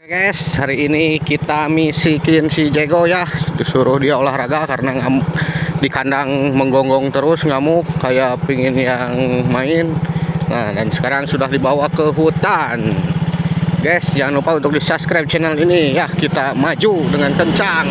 Guys, hari ini kita misikin si Jego ya, disuruh dia olahraga karena di kandang menggonggong terus ngamuk kayak pingin yang main. Nah, dan sekarang sudah dibawa ke hutan. Guys, jangan lupa untuk di subscribe channel ini ya, kita maju dengan kencang.